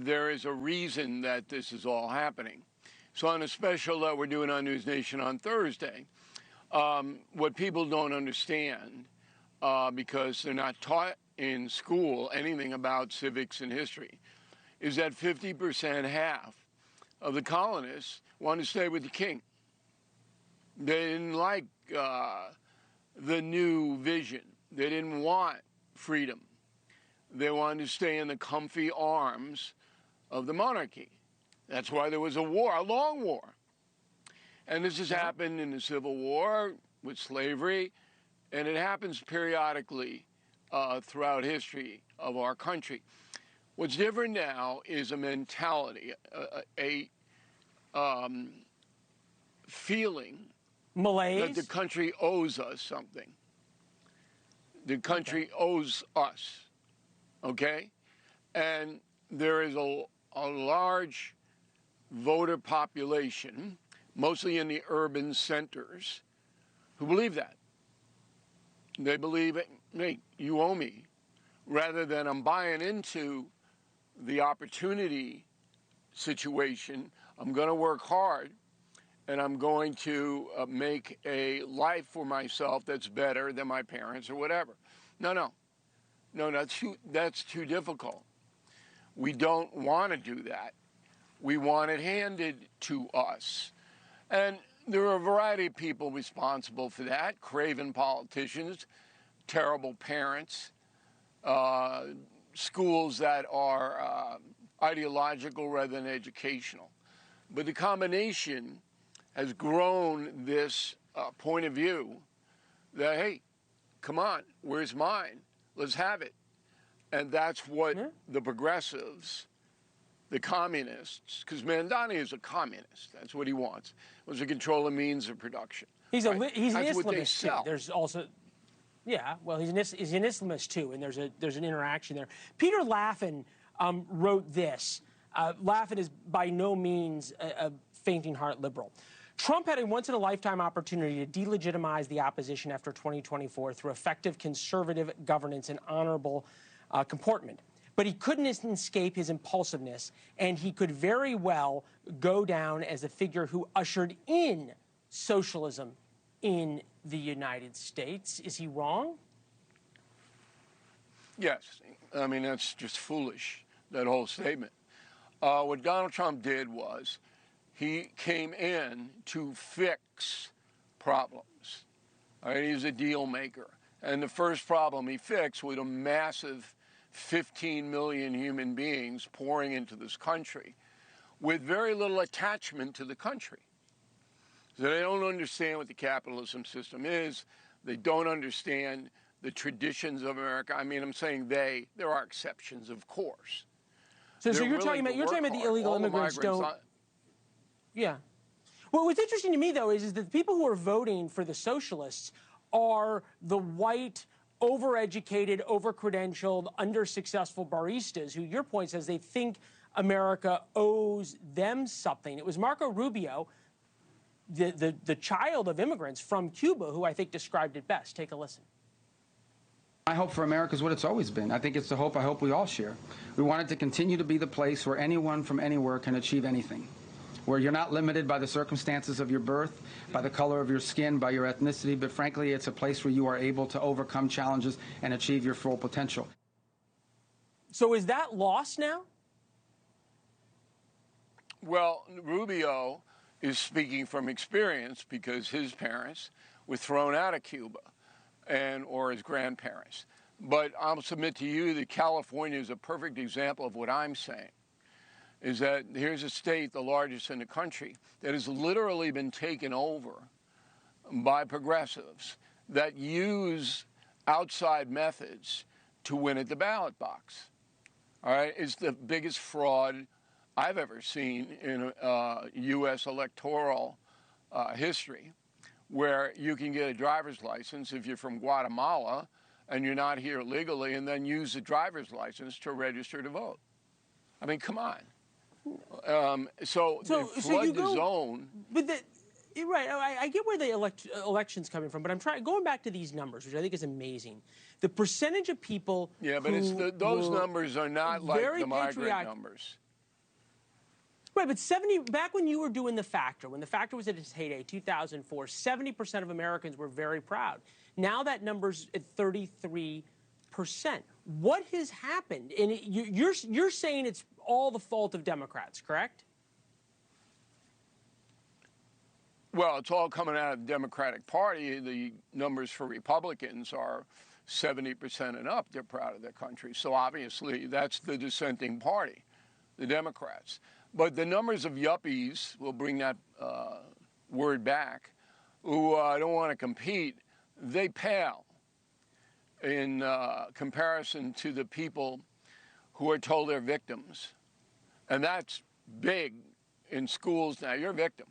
there is a reason that this is all happening. So on a special that we're doing on NewsNation on Thursday, what people don't understand, because they're not taught in school anything about civics and history, is that 50%, half of the colonists wanted to stay with the king. They didn't like the new vision. They didn't want freedom. They wanted to stay in the comfy arms of the monarchy. That's why there was a war, a long war. And this has happened in the Civil War with slavery, and it happens periodically throughout history of our country. What's different now is a mentality, a feeling malaise that the country owes us something. The country owes us, okay? And there is a large voter population, mostly in the urban centers, who believe that. They believe, hey, you owe me, rather than I'm buying into the opportunity situation. I'm going to work hard, and I'm going to make a life for myself that's better than my parents or whatever. No, that's too difficult. We don't want to do that. We want it handed to us. And there are a variety of people responsible for that: craven politicians, terrible parents, schools that are ideological rather than educational. But the combination has grown this point of view that, hey, come on, where's mine? Let's have it. And that's what the progressives, the communists, because Mandani is a communist. That's what he wants. Was to control the means of production. He's an Islamist too. Sell. There's also, yeah, well, he's an Islamist too, and there's an interaction there. Peter Laffin wrote this. Laffin is by no means a fainting heart liberal. Trump had a once-in-a-lifetime opportunity to delegitimize the opposition after 2024 through effective conservative governance and honorable comportment. But he couldn't escape his impulsiveness, and he could very well go down as a figure who ushered in socialism in the United States. Is he wrong? Yes. I mean, that's just foolish, that whole statement. What Donald Trump did was he came in to fix problems. All right, he's a deal maker. And the first problem he fixed was a massive 15 million human beings pouring into this country with very little attachment to the country. So they don't understand what the capitalism system is. They don't understand the traditions of America. I mean, I'm saying there are exceptions, of course. So you're talking about the illegal immigrants don't. Yeah. Well, what's interesting to me, though, is that the people who are voting for the socialists are the white, overeducated, overcredentialed, under-successful baristas who, your point says, they think America owes them something. It was Marco Rubio, the child of immigrants from Cuba, who I think described it best. Take a listen. My hope for America is what it's always been. I think it's the hope I hope we all share. We want it to continue to be the place where anyone from anywhere can achieve anything, where you're not limited by the circumstances of your birth, by the color of your skin, by your ethnicity, but frankly, it's a place where you are able to overcome challenges and achieve your full potential. So is that lost now? Well, Rubio is speaking from experience because his parents were thrown out of Cuba, or his grandparents. But I'll submit to you that California is a perfect example of what I'm saying. Is that here's a state, the largest in the country, that has literally been taken over by progressives that use outside methods to win at the ballot box. All right, it's the biggest fraud I've ever seen in U.S. electoral history, where you can get a driver's license if you're from Guatemala and you're not here legally, and then use the driver's license to register to vote. I mean, come on. So they flood the zone. But you're right. I get where the election's coming from, but I'm going back to these numbers, which I think is amazing. The percentage of people those numbers are not like the migrant numbers. Right, but back when you were doing the Factor, when the Factor was at its heyday, 2004, 70% of Americans were very proud. Now that number's at 33%. What has happened? And you're saying it's all the fault of Democrats, correct? Well, it's all coming out of the Democratic Party. The numbers for Republicans are 70% and up. They're proud of their country. So obviously, that's the dissenting party, the Democrats. But the numbers of yuppies, we'll bring that word back, who don't want to compete, they pale in comparison to the people who are told they're victims. And that's big in schools now. You're a victim.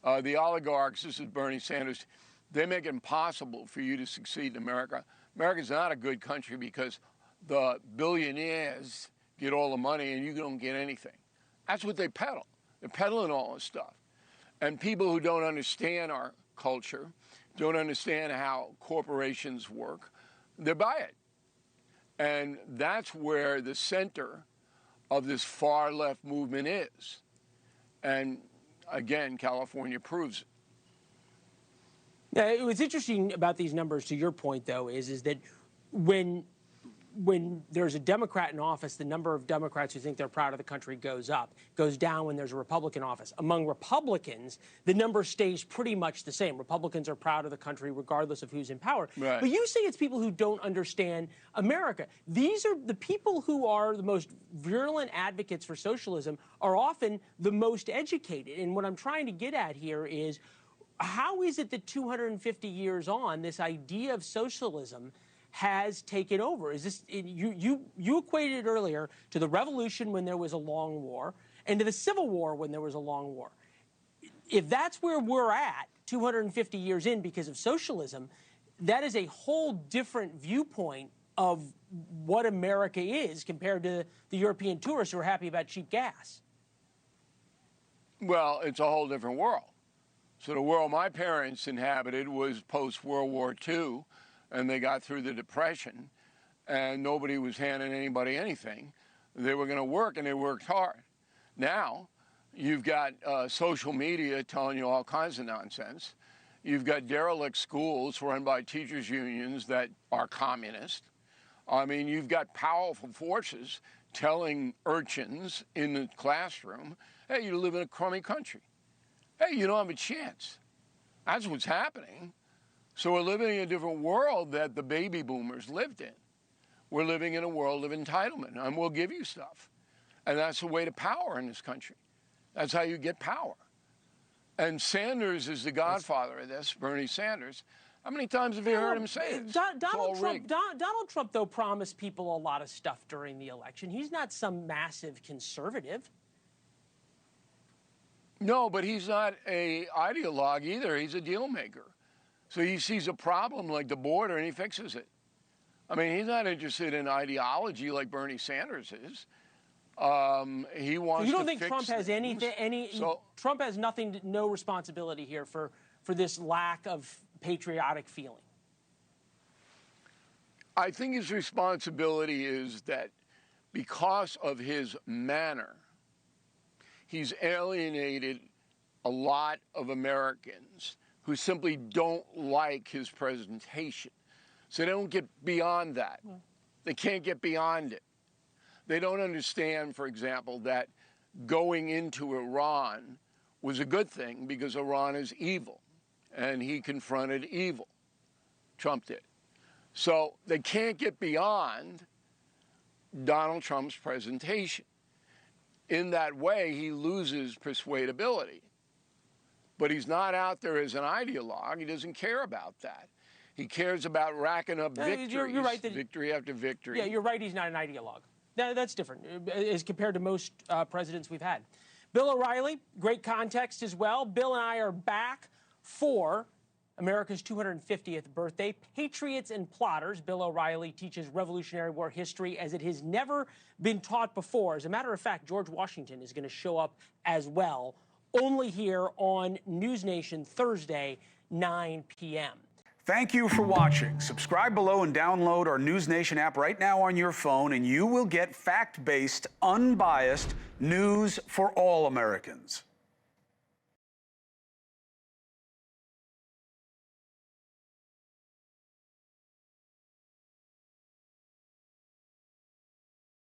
The oligarchs, this is Bernie Sanders, they make it impossible for you to succeed in America. America's not a good country because the billionaires get all the money and you don't get anything. That's what they peddle. They're peddling all this stuff. And people who don't understand our culture, don't understand how corporations work, they buy it. And that's where the center of this far left movement is. And again, California proves it. What's interesting about these numbers, to your point, though, is that when there's a Democrat in office, the number of Democrats who think they're proud of the country goes up, goes down when there's a Republican office. Among Republicans, the number stays pretty much the same. Republicans are proud of the country regardless of who's in power. Right. But you say it's people who don't understand America. These are the people who are the most virulent advocates for socialism are often the most educated. And what I'm trying to get at here is, how is it that 250 years on, this idea of socialism has taken over? Is this you equated it earlier to the revolution when there was a long war and to the Civil War when there was a long war. If that's where we're at 250 years in because of socialism, that is a whole different viewpoint of what America is compared to the European tourists who are happy about cheap gas. Well, it's a whole different world. So the world my parents inhabited was post-World War II, and they got through the Depression, and nobody was handing anybody anything. They were going to work, and they worked hard. Now, you've got social media telling you all kinds of nonsense. You've got derelict schools run by teachers' unions that are communist. I mean, you've got powerful forces telling urchins in the classroom, hey, you live in a crummy country. Hey, you don't have a chance. That's what's happening. So we're living in a different world that the baby boomers lived in. We're living in a world of entitlement, and we'll give you stuff. And that's the way to power in this country. That's how you get power. And Sanders is the godfather of this, Bernie Sanders. How many times have you heard him say it? Donald Trump, though, promised people a lot of stuff during the election. He's not some massive conservative. No, but he's not an ideologue either. He's a deal maker. So he sees a problem like the border and he fixes it. I mean, he's not interested in ideology like Bernie Sanders is. He wants to fix. You don't think Trump has anything? Trump has nothing, no responsibility here for this lack of patriotic feeling. I think his responsibility is that because of his manner, he's alienated a lot of Americans who simply don't like his presentation. So they don't get beyond that. They can't get beyond it. They don't understand, for example, that going into Iran was a good thing because Iran is evil, and he confronted evil. Trump did. So they can't get beyond Donald Trump's presentation. In that way, he loses persuadability. But he's not out there as an ideologue. He doesn't care about that. He cares about racking up victories, you're right victory after victory. Yeah, you're right, he's not an ideologue. That's different as compared to most presidents we've had. Bill O'Reilly, great context as well. Bill and I are back for America's 250th birthday. Patriots and Plotters. Bill O'Reilly teaches Revolutionary War history as it has never been taught before. As a matter of fact, George Washington is going to show up as well, only here on NewsNation Thursday, 9 p.m. Thank you for watching. Subscribe below and download our NewsNation app right now on your phone, and you will get fact-based, unbiased news for all Americans.